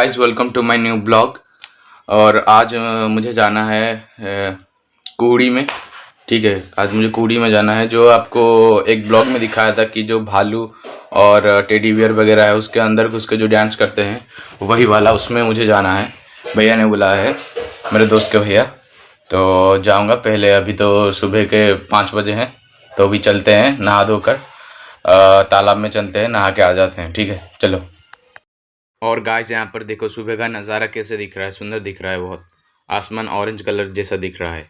Guys, welcome to my new blog. और आज मुझे जाना है कुड़ी में। ठीक है, आज मुझे कुड़ी में जाना है। जो आपको एक ब्लॉग में दिखाया था कि जो भालू और टेडी बियर वगैरह है उसके अंदर घुस के जो डांस करते हैं वही वाला, उसमें मुझे जाना है। भैया ने बुलाया है, मेरे दोस्त के भैया। तो जाऊंगा पहले। अभी तो सुबह के 5 बजे हैं, तो अभी चलते हैं नहा धोकर तालाब में चलते हैं, नहा के आ जाते हैं। ठीक है, चलो। और गाइस, यहाँ पर देखो सुबह का नज़ारा कैसे दिख रहा है, सुंदर दिख रहा है बहुत। आसमान ऑरेंज कलर जैसा दिख रहा है।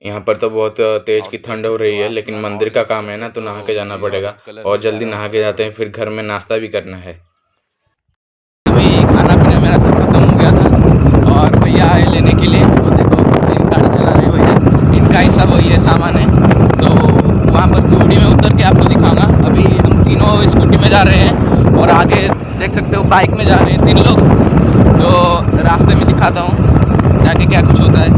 यहाँ पर तो बहुत तेज की ठंड हो रही है, लेकिन मंदिर का काम है ना, तो नहा के जाना पड़ेगा। और जल्दी नहा के जाते हैं, फिर घर में नाश्ता भी करना है। अभी खाना पीना मेरा सब खत्म हो गया था और भैया आए लेने के लिए। तो देखो गाड़ी चला रहे भैया, इनका ही सब ये सामान है। तो वहाँ पर कुड़ी में उतर के आपको दिखाऊंगा। अभी हम तीनों स्कूटी में जा रहे हैं और आगे देख सकते हो बाइक में जा रहे हैं 3 लोग। तो रास्ते में दिखाता हूँ जाके क्या कुछ होता है।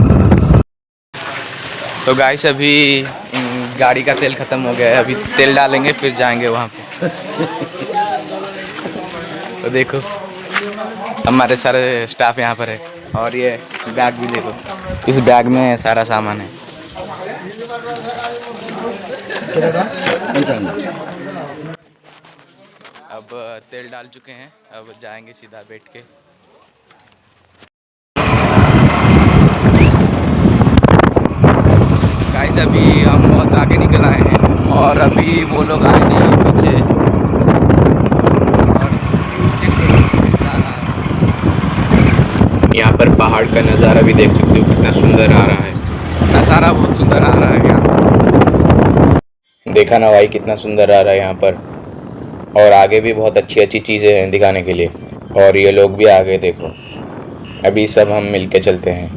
तो गाइस, अभी गाड़ी का तेल ख़त्म हो गया है, अभी तेल डालेंगे फिर जाएंगे वहाँ पे। तो देखो हमारे सारे स्टाफ यहाँ पर है। और ये बैग भी देखो, इस बैग में सारा सामान है। अब तेल डाल चुके हैं, अब जाएंगे सीधा बैठ के। गाइस, अभी हम बहुत आगे निकल आए हैं और अभी वो लोग आए नहीं हैं पीछे। और चेक करो कैसा आ रहा है। यहाँ पर पहाड़ का नज़ारा भी देख सकते हो, कितना सुंदर आ रहा है। नज़ारा बहुत सुंदर आ रहा है यहाँ। देखा ना भाई, कितना सुंदर आ रहा है यहाँ पर। और आगे भी बहुत अच्छी अच्छी चीज़ें हैं दिखाने के लिए। और ये लोग भी आगे देखो। अभी सब हम मिल के चलते हैं।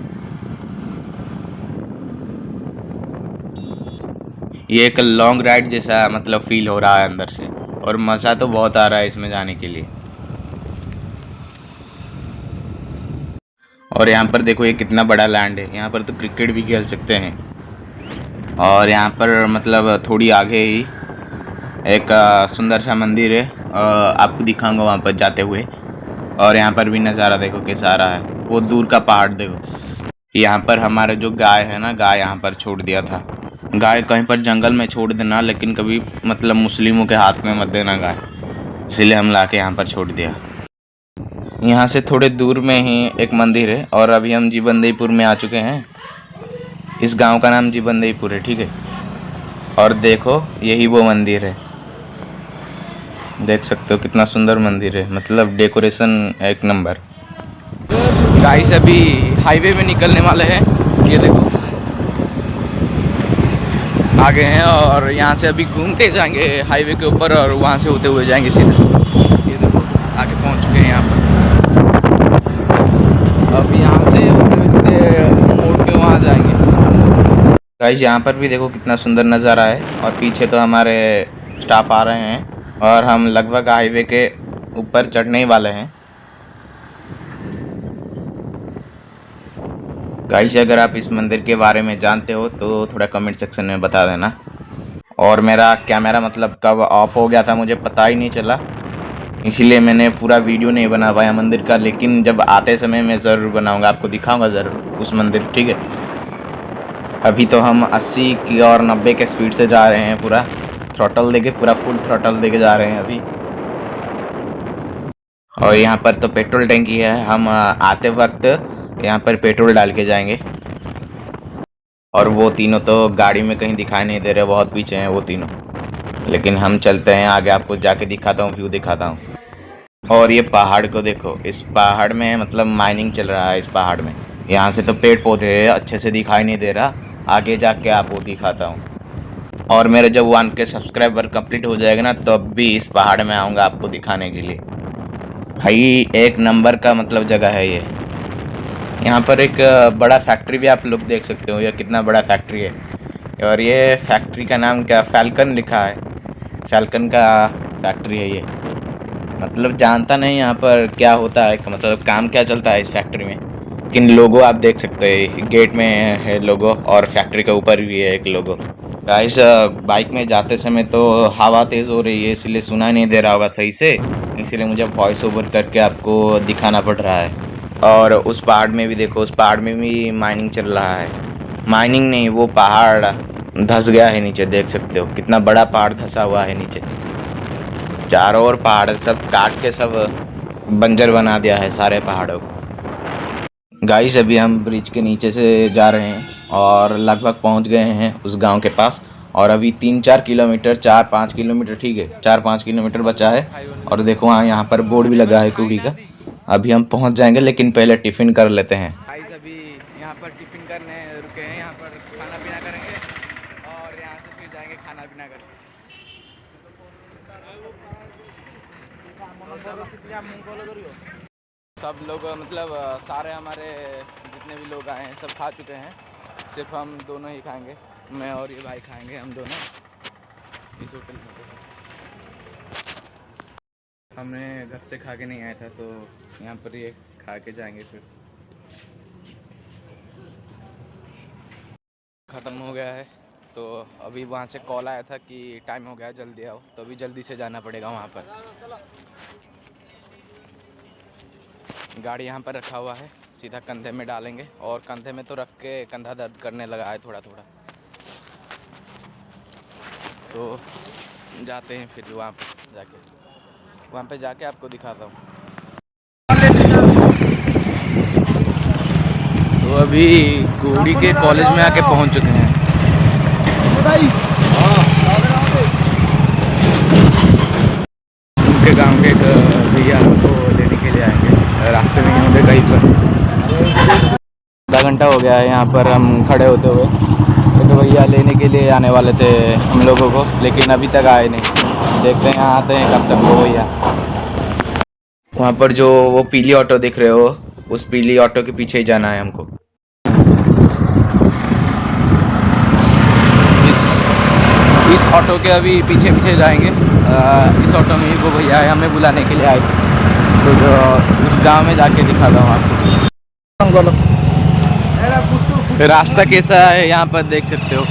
ये एक लॉन्ग राइड जैसा मतलब फील हो रहा है अंदर से, और मज़ा तो बहुत आ रहा है इसमें जाने के लिए। और यहाँ पर देखो ये कितना बड़ा लैंड है, यहाँ पर तो क्रिकेट भी खेल सकते हैं। और यहाँ पर मतलब थोड़ी आगे ही एक सुंदर सा मंदिर है, आपको दिखाऊंगा वहाँ पर जाते हुए। और यहाँ पर भी नज़ारा देखो कैसा आ रहा है, वो दूर का पहाड़ देखो। यहाँ पर हमारा जो गाय है ना, गाय यहाँ पर छोड़ दिया था। गाय कहीं पर जंगल में छोड़ देना, लेकिन कभी मतलब मुस्लिमों के हाथ में मत देना गाय, इसीलिए हम ला के यहाँ पर छोड़ दिया। यहाँ से थोड़े दूर में ही एक मंदिर है। और अभी हम जीवनदेईपुर में आ चुके हैं। इस गांव का नाम जीवनदेईपुर है, ठीक है। और देखो यही वो मंदिर है, देख सकते हो कितना सुंदर मंदिर है, मतलब डेकोरेशन एक नंबर। गाइस, अभी हाईवे में निकलने वाले हैं, ये देखो आगे हैं। और यहाँ से अभी घूम के जाएंगे हाईवे के ऊपर और वहाँ से होते हुए जाएंगे सीधा। ये देखो आगे पहुँच चुके हैं यहाँ पर। अब यहाँ से होते हुए सीधे मोड़ के वहाँ जाएंगे। गाइस, यहाँ पर भी देखो कितना सुंदर नज़ारा है। और पीछे तो हमारे स्टाफ आ रहे हैं और हम लगभग हाईवे के ऊपर चढ़ने ही वाले हैं। गाइस, अगर आप इस मंदिर के बारे में जानते हो तो थोड़ा कमेंट सेक्शन में बता देना। और मेरा कैमरा मतलब कब ऑफ हो गया था मुझे पता ही नहीं चला, इसीलिए मैंने पूरा वीडियो नहीं बना पाया मंदिर का। लेकिन जब आते समय मैं ज़रूर बनाऊंगा, आपको दिखाऊंगा ज़रूर उस मंदिर, ठीक है। अभी तो हम 80 की और 90 के स्पीड से जा रहे हैं, पूरा थ्रॉटल देके, पूरा फुल थ्रॉटल देके जा रहे हैं अभी। और यहाँ पर तो पेट्रोल टंकी है, हम आते वक्त यहाँ पर पेट्रोल डाल के जाएंगे। और वो तीनों तो गाड़ी में कहीं दिखाई नहीं दे रहे, बहुत पीछे हैं वो तीनों। लेकिन हम चलते हैं आगे, आपको जाके दिखाता हूँ, व्यू दिखाता हूँ। और ये पहाड़ को देखो, इस पहाड़ में मतलब माइनिंग चल रहा है इस पहाड़ में। यहाँ से तो पेड़ पौधे अच्छे से दिखाई नहीं दे रहा, आगे जाके आपको दिखाता हूँ। और मेरे जब 1K सब्सक्राइबर कंप्लीट हो जाएगा ना, तब भी इस पहाड़ में आऊँगा आपको दिखाने के लिए। भाई एक नंबर का मतलब जगह है ये। यहाँ पर एक बड़ा फैक्ट्री भी आप लोग देख सकते हो, यह कितना बड़ा फैक्ट्री है। और ये फैक्ट्री का नाम क्या, फैल्कन लिखा है, फैल्कन का फैक्ट्री है ये। मतलब जानता नहीं यहाँ पर क्या होता है, मतलब काम क्या चलता है इस फैक्ट्री में। लेकिन लोगो आप देख सकते हैं, गेट में है लोगो और फैक्ट्री के ऊपर भी है एक लोगो। गाइस बाइक में जाते समय तो हवा तेज़ हो रही है, इसलिए सुनाई नहीं दे रहा होगा सही से, इसलिए मुझे वॉइस ओवर करके आपको दिखाना पड़ रहा है। और उस पहाड़ में भी देखो, उस पहाड़ में भी माइनिंग चल रहा है। माइनिंग नहीं, वो पहाड़ धंस गया है नीचे, देख सकते हो कितना बड़ा पहाड़ धंसा हुआ है नीचे। चारों ओर पहाड़ सब काट के सब बंजर बना दिया है सारे पहाड़ों को। गाइस अभी हम ब्रिज के नीचे से जा रहे हैं और लगभग पहुंच गए हैं उस गांव के पास। और अभी 3-4 किलोमीटर, 4-5 किलोमीटर, ठीक है 4-5 किलोमीटर बचा है। और देखो वहाँ यहाँ पर बोर्ड भी लगा है कुड़ी का। अभी हम पहुंच जाएंगे, लेकिन पहले टिफ़िन कर लेते हैं। गाइस अभी यहाँ पर टिफ़िन करने रुके हैं, यहाँ पर खाना पीना करेंगे और यहाँ से फिर जाएंगे खाना पीना करके। सब लोग मतलब सारे हमारे जितने भी लोग आए हैं सब खा चुके हैं, सिर्फ हम दोनों ही खाएंगे, मैं और ये भाई खाएंगे हम दोनों इस होटल में। हमने घर से खा के नहीं आया था, तो यहाँ पर ये खा के जाएंगे। फिर ख़त्म हो गया है, तो अभी वहाँ से कॉल आया था कि टाइम हो गया जल्दी आओ, तो अभी जल्दी से जाना पड़ेगा वहाँ पर। गाड़ी यहाँ पर रखा हुआ है, सीधा कंधे में डालेंगे, और कंधे में तो रख के कंधा दर्द करने लगा है थोड़ा थोड़ा, तो जाते हैं फिर वहाँ पे जाके आपको दिखाता हूँ। तो अभी कुड़ी के कॉलेज में आके पहुँच चुके हैं। उनके गांव के भैया हमको लेने के लिए आएंगे, रास्ते में ही होंगे कहीं पर। आधा घंटा हो गया है यहाँ पर हम खड़े होते हुए, तो भैया लेने के लिए आने वाले थे हम लोगों को, लेकिन अभी तक आए नहीं। देखते हैं आते हैं कब तक वो भैया। वहाँ पर जो वो पीली ऑटो दिख रहे हो, उस पीली ऑटो के पीछे ही जाना है हमको। इस ऑटो के अभी पीछे पीछे जाएंगे। इस ऑटो में ही वो भैया है, हमें बुलाने के लिए आए थे, तो जो उस गांव में जाके दिखाता हूँ आपको। रास्ता कैसा है यहाँ पर देख सकते हो।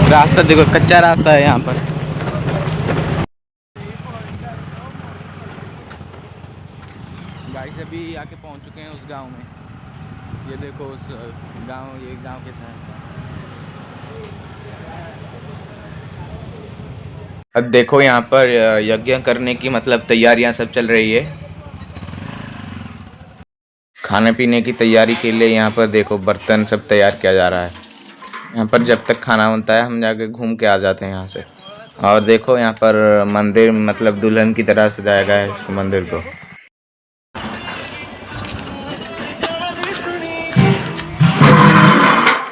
रास्ता देखो, कच्चा रास्ता है यहाँ पर। गाइस अभी आके पहुँच चुके हैं उस गांव में। ये देखो उस गांव, ये गांव कैसा है। अब देखो यहाँ पर यज्ञ करने की मतलब तैयारियां सब चल रही है। खाने पीने की तैयारी के लिए यहाँ पर देखो बर्तन सब तैयार किया जा रहा है। यहाँ पर जब तक खाना बनता है हम जाके घूम के आ जाते हैं यहाँ से। और देखो यहाँ पर मंदिर मतलब दुल्हन की तरह सजाया गया है इसको, मंदिर को।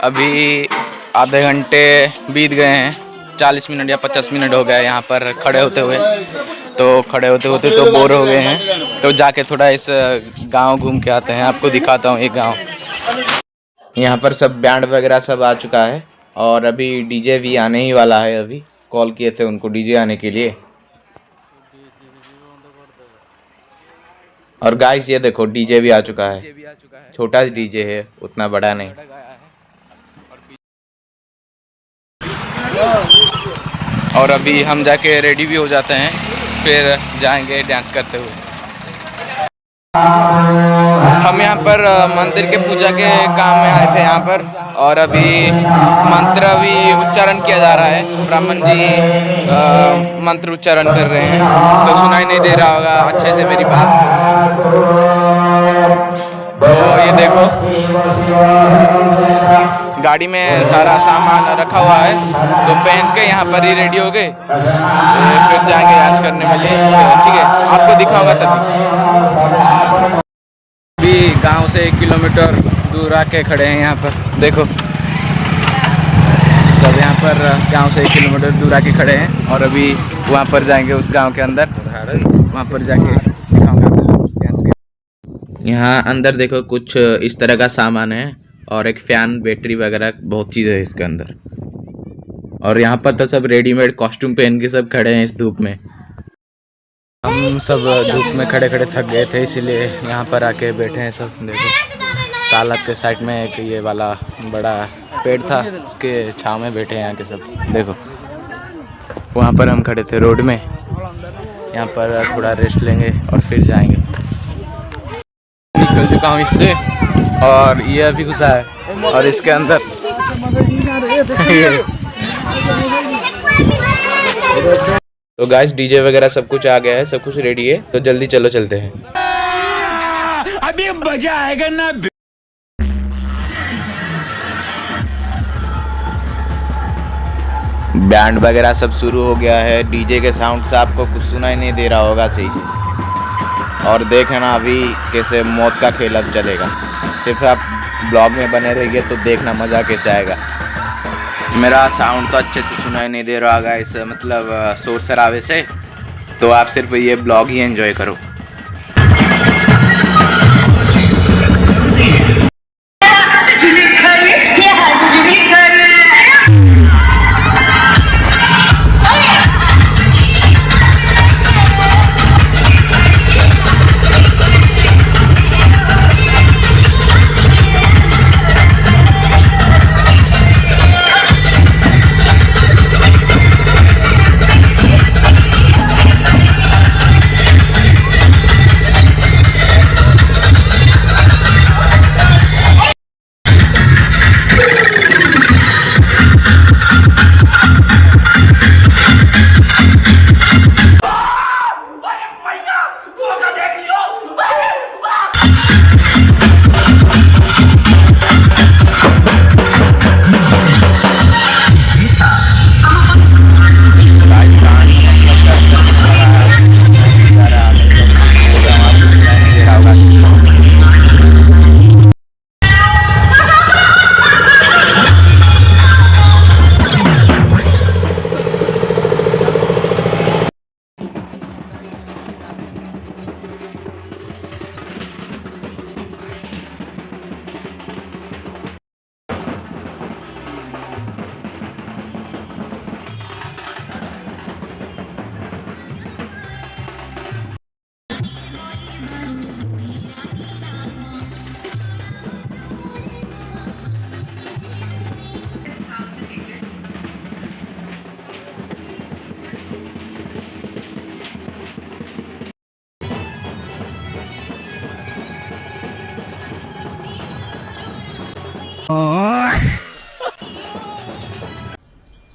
अभी आधे घंटे बीत गए हैं, 40 मिनट या 50 मिनट हो गया यहाँ पर खड़े होते हुए। तो खड़े होते होते तो बोर हो गए हैं, तो जाके थोड़ा इस गांव घूम के आते हैं, आपको दिखाता हूँ ये गांव। यहाँ पर सब बैंड वगैरह सब आ चुका है, और अभी डीजे भी आने ही वाला है। अभी कॉल किए थे उनको डीजे आने के लिए। और गाइस ये देखो डीजे भी आ चुका है, छोटा डीजे है, उतना बड़ा नहीं। और अभी हम जाके रेडी भी हो जाते हैं, फिर जाएंगे डांस करते हुए। हम यहाँ पर मंदिर के पूजा के काम में आए थे यहाँ पर, और अभी मंत्र भी उच्चारण किया जा रहा है। ब्राह्मण जी मंत्र उच्चारण कर रहे हैं, तो सुनाई नहीं दे रहा होगा अच्छे से मेरी बात। तो ये देखो गाड़ी में सारा सामान रखा हुआ है, तो पहन के यहाँ पर ही रेडी हो गए, फिर जाएंगे डांस करने वाले। ठीक है, आपको दिखाऊंगा तभी। अभी गांव से 1 किलोमीटर दूर आके खड़े हैं यहाँ पर, देखो सब यहाँ पर गांव से 1 किलोमीटर दूर आके खड़े हैं, और अभी वहाँ पर जाएंगे उस गांव के अंदर, वहाँ पर जाके दिखाऊंगा। यहाँ अंदर देखो कुछ इस तरह का सामान है, और एक फैन, बैटरी वगैरह बहुत चीज़ है इसके अंदर। और यहाँ पर तो सब रेडीमेड कॉस्ट्यूम पहन के सब खड़े हैं इस धूप में। हम सब धूप में खड़े खड़े थक गए थे, इसीलिए यहाँ पर आके बैठे हैं सब। देखो तालाब के साइड में एक ये वाला बड़ा पेड़ था, उसके छाँव में बैठे हैं यहाँ के सब। देखो वहाँ पर हम खड़े थे रोड में, यहाँ पर थोड़ा रेस्ट लेंगे और फिर जाएंगे। निकल चुका हूँ इससे और ये अभी घुसा है और इसके अंदर तो गाइस डीजे वगैरह सब कुछ आ गया है, सब कुछ रेडी है, तो जल्दी चलो चलते हैं। अभी मजा आएगा ना। बैंड वगैरह सब शुरू हो गया है। डीजे के साउंड से आपको कुछ सुनाई नहीं दे रहा होगा सही से। और देखना अभी कैसे मौत का खेल अब चलेगा। सिर्फ आप ब्लॉग में बने रहिए तो देखना मज़ा कैसे आएगा। मेरा साउंड तो अच्छे से सुनाई नहीं दे रहा होगा इस मतलब शोर शराबे से, तो आप सिर्फ ये ब्लॉग ही एंजॉय करो।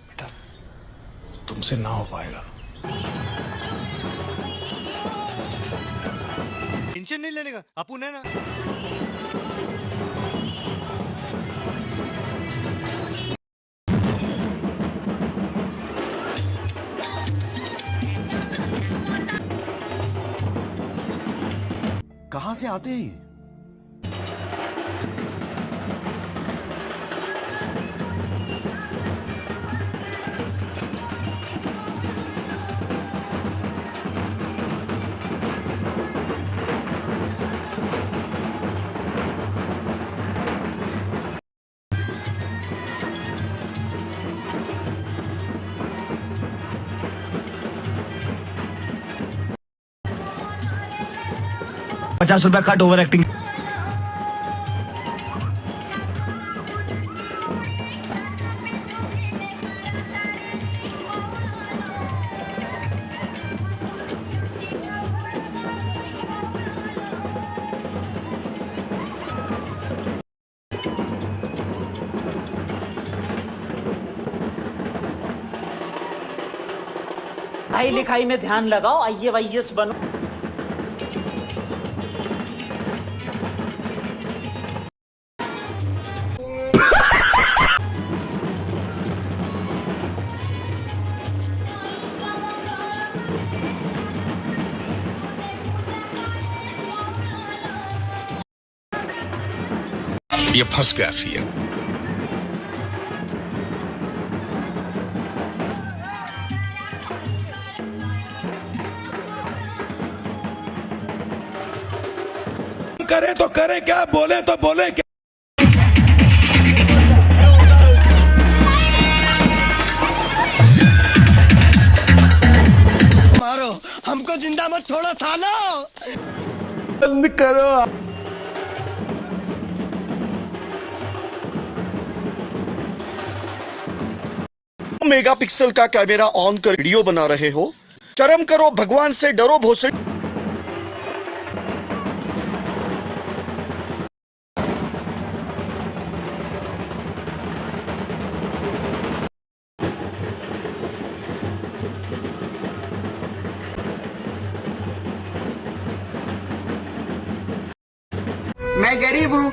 बेटा तुमसे ना हो पाएगा। टेंशन नहीं लेने का, अपुन है ना। कहां से आते हैं? ₹50 कट ओवर एक्टिंग। पढ़ाई लिखाई में ध्यान लगाओ, IAS बनो। ये फंस गया सीएम। करे तो करे क्या, बोले तो बोले क्या। मारो हमको जिंदा मत छोड़ो सालो। बंद करो। मेगापिक्सल का कैमरा ऑन कर वीडियो बना रहे हो? शर्म करो, भगवान से डरो भोसड़ी। मैं गरीब हूँ।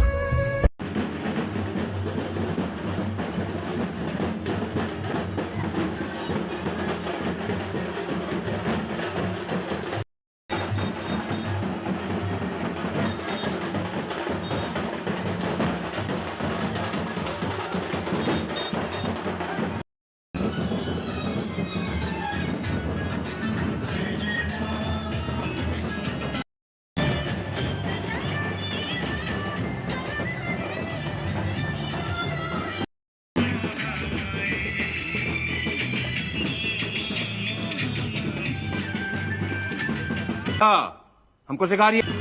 हमको सिखा रही है।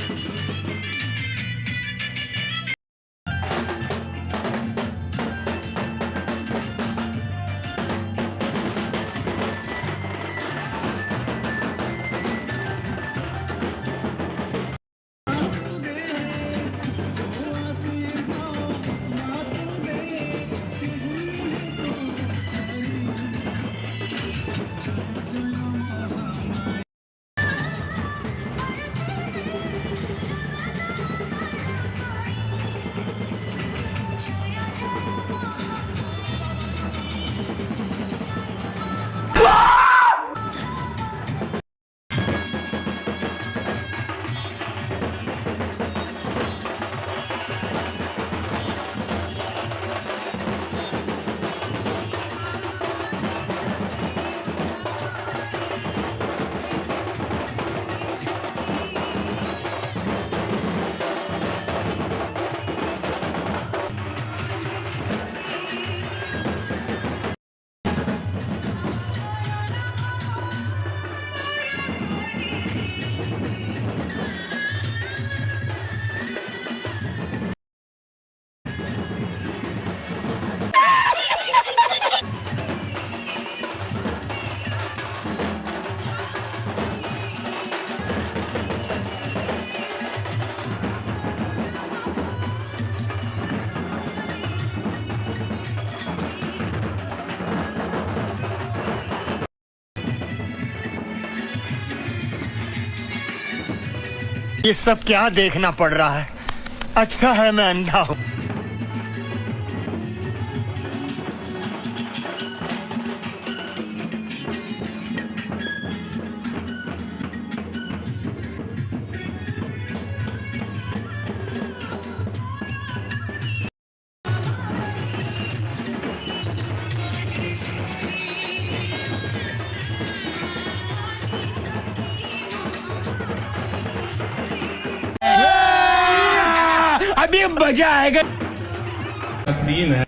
ये सब क्या देखना पड़ रहा है? अच्छा है मैं अंधा हूँ। अभी मजा आएगा। सीन है।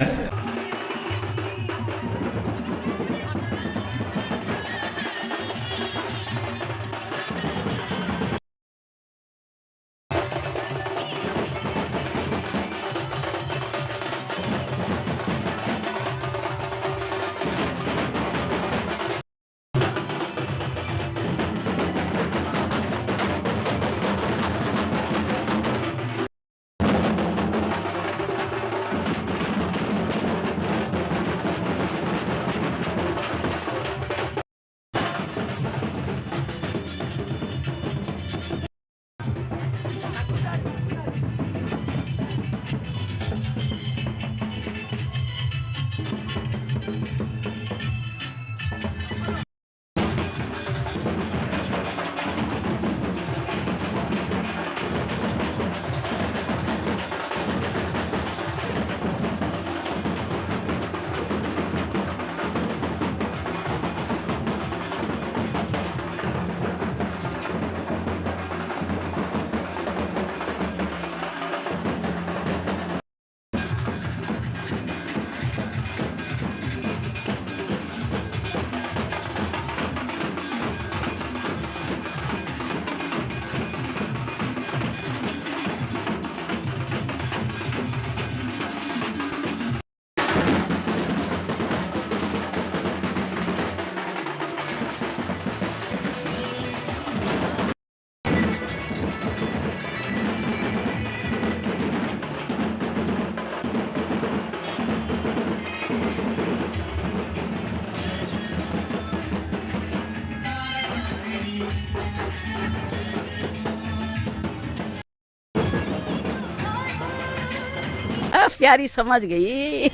प्यारी समझ गई।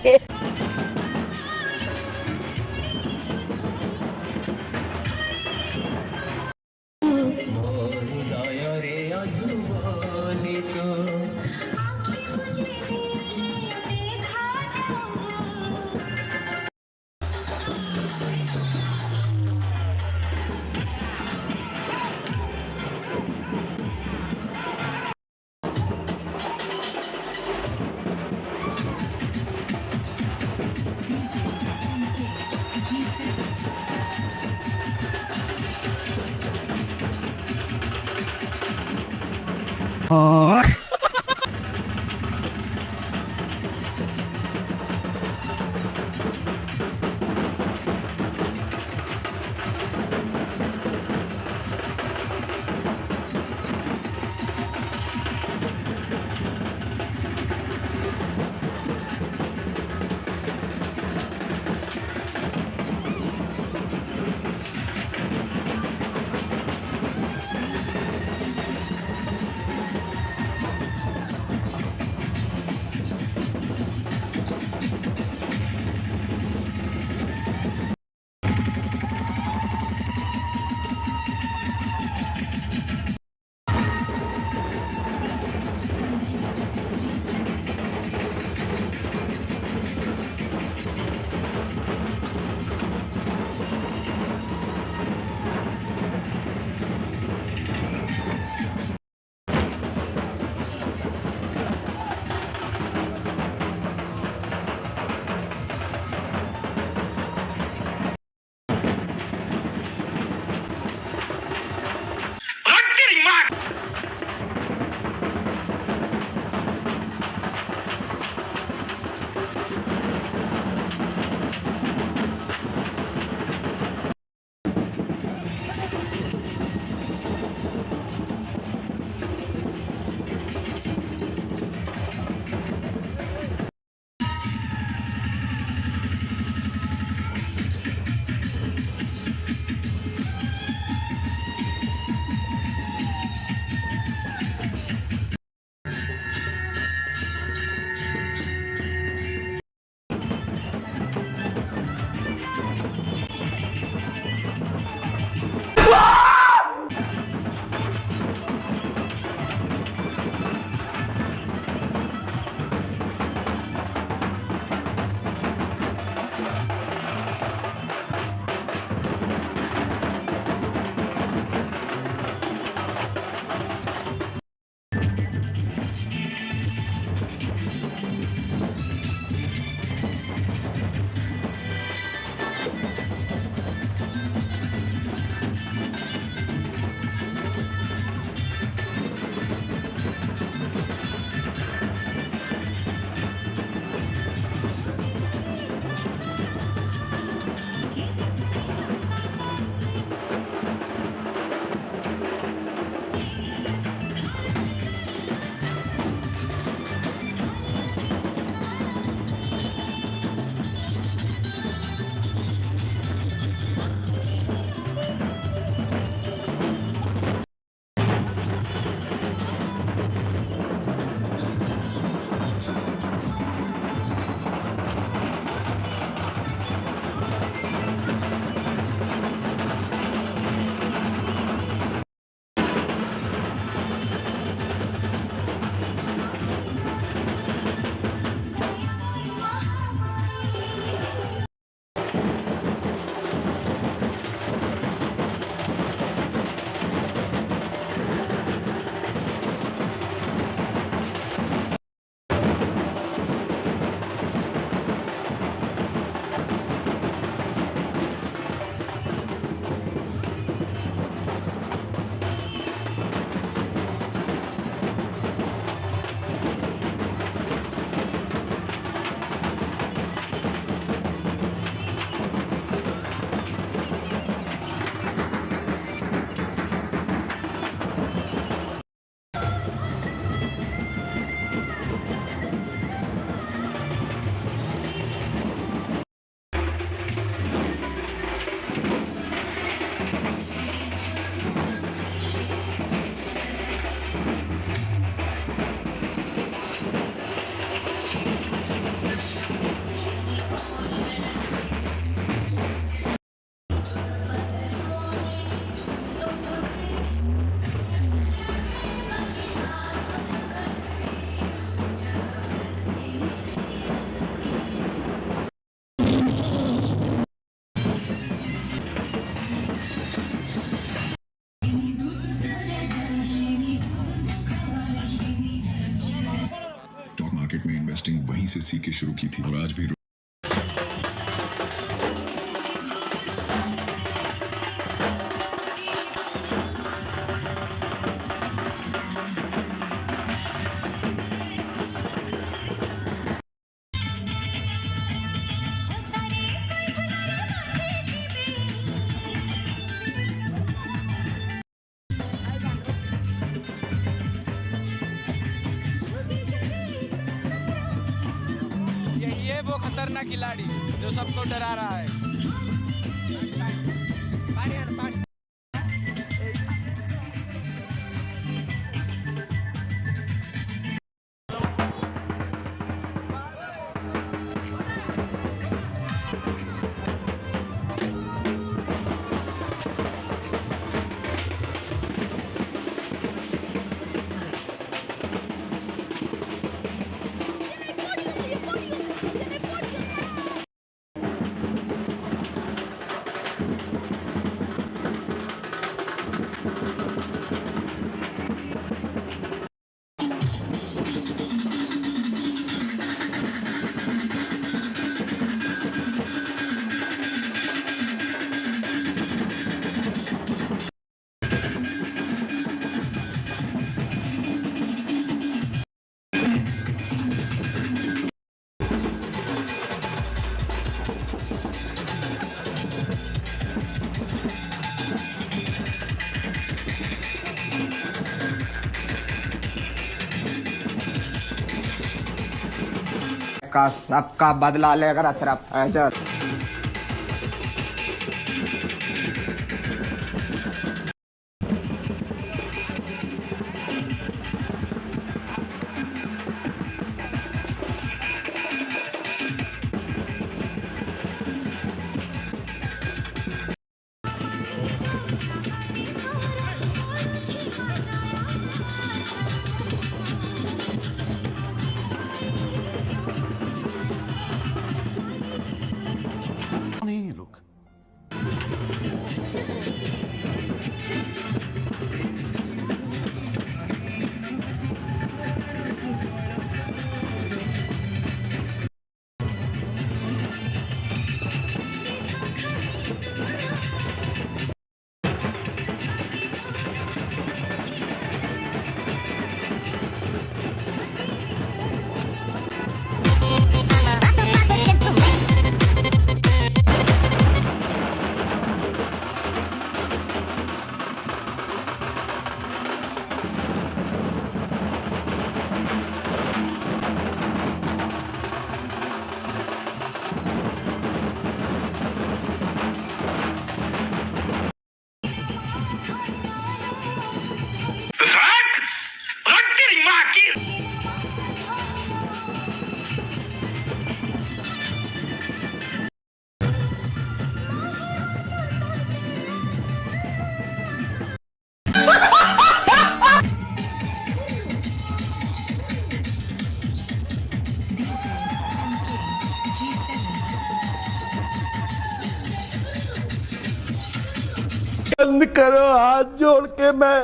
वहीं से सीखे शुरू की थी और आज भी यही है वो खतरनाक खिलाड़ी जो सबको डरा रहा है। का सबका बदला लेकर तरफ अजर बंद करो हाथ जोड़ के मैं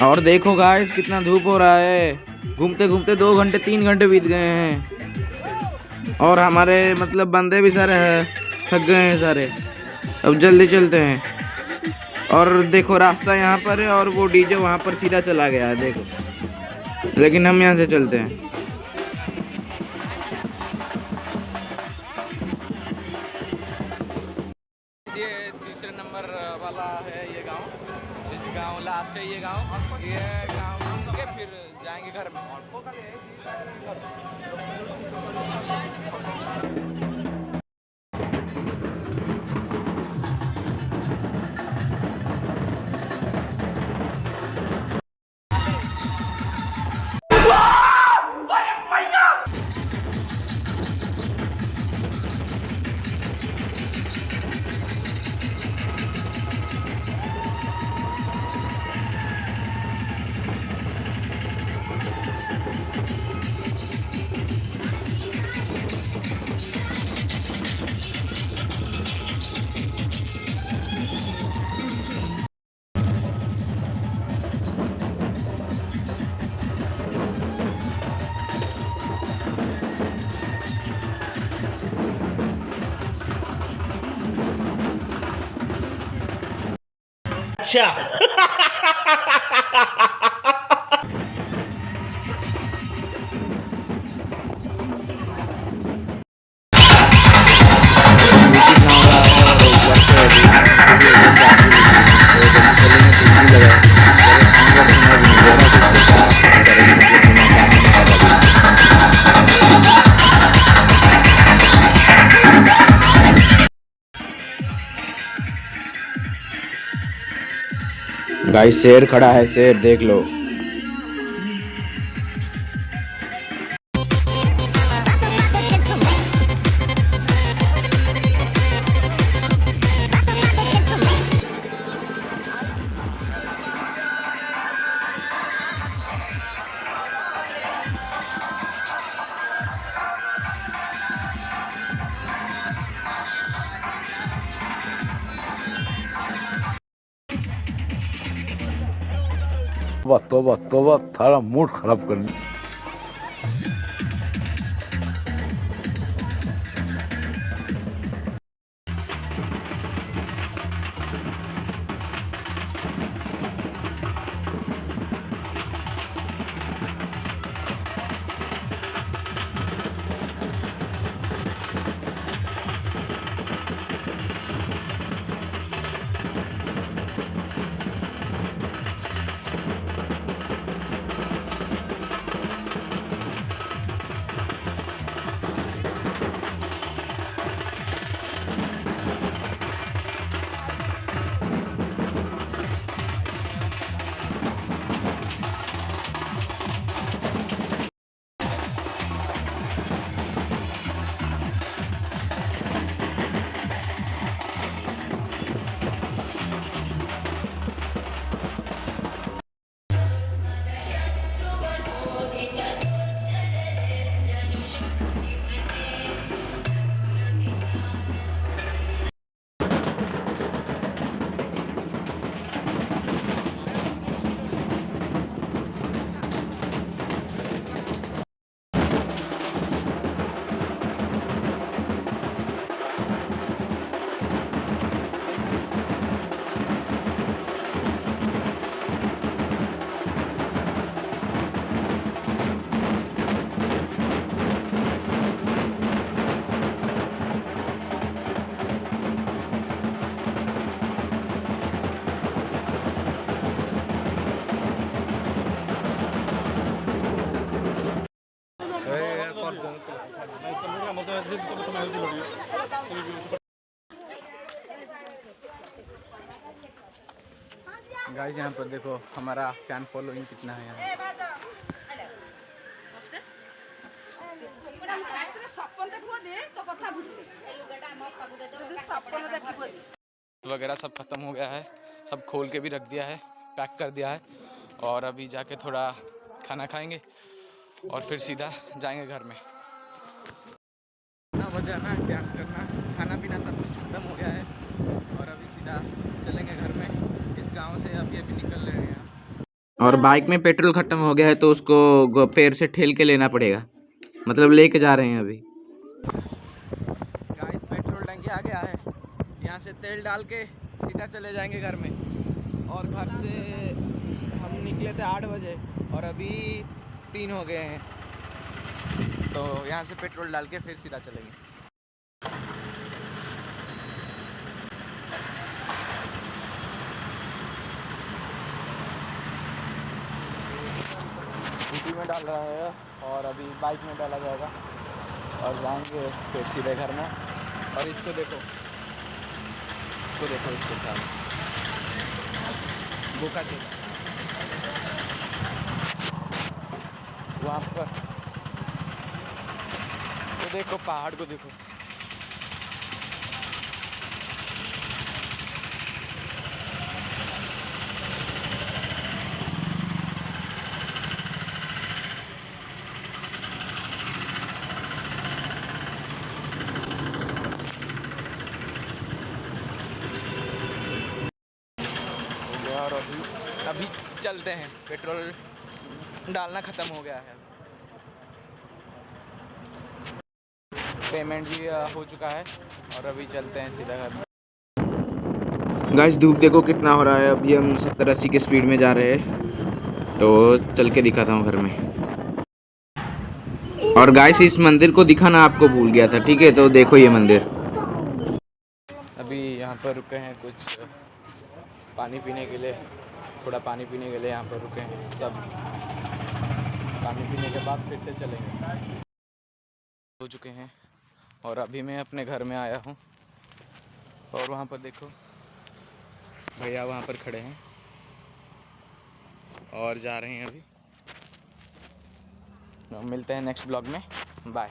और देखो गाइस कितना धूप हो रहा है। घूमते घूमते 2 घंटे 3 घंटे बीत गए हैं और हमारे मतलब बंदे भी सारे हैं, थक गए हैं सारे। अब जल्दी चलते हैं। और देखो रास्ता यहाँ पर है और वो डीजे वहाँ पर सीधा चला गया है देखो, लेकिन हम यहाँ से चलते हैं। ये तीसरे नंबर वाला है ये गांव, इस गांव लास्ट है ये गांव। ये गाँव घूम के फिर जाएंगे घर में। गाइस शेर खड़ा है, शेर देख लो। तोबा तोबा थारा मूड खराब करने। गाइस यहाँ पर देखो हमारा फैन फॉलोइंग कितना है यहाँ। वगैरह सब खत्म हो गया है, सब खोल के भी रख दिया है, पैक कर दिया है और अभी जाके थोड़ा खाना खाएंगे और फिर सीधा जाएंगे घर में। बजाना, डांस करना, खाना पीना सब कुछ खत्म हो गया है और अभी सीधा चलेंगे घर में। इस गांव से अभी निकल रहे हैं और बाइक में पेट्रोल खत्म हो गया है तो उसको पैर से ठेल के लेना पड़ेगा, मतलब लेके जा रहे हैं अभी। गाइस पेट्रोल टंकी आ गया है, यहाँ से तेल डाल के सीधा चले जाएंगे घर में। और घर से हम निकले थे 8 बजे और अभी 3 हो गए हैं, तो यहाँ से पेट्रोल डाल के फिर सीधा चलेंगे। स्कूटी में डाल रहा है और अभी बाइक में डाला जाएगा और जाएंगे फिर सीधे घर में। और इसको देखो, इसको साथ भूखा चेला वहाँ पर। तो देखो पहाड़ को देखो, और अभी चलते हैं, पेट्रोल डालना ख़त्म हो गया है। पेमेंट भी हो चुका है और अभी चलते हैं सीधा घर। गाइस धूप देखो कितना हो रहा है। अभी हम 70-80 के स्पीड में जा रहे हैं, तो चल के दिखाता हूँ घर में। और गाइस इस मंदिर को दिखाना आपको भूल गया था, ठीक है? तो देखो ये मंदिर। अभी यहाँ पर रुके हैं कुछ पानी पीने के लिए, थोड़ा पानी पीने के लिए यहाँ पर रुके हैं सब। पानी पीने के बाद फिर से चलेंगे। हो चुके हैं और अभी मैं अपने घर में आया हूँ और वहाँ पर देखो भैया वहाँ पर खड़े हैं और जा रहे हैं अभी। मिलते हैं नेक्स्ट ब्लॉग में, बाय।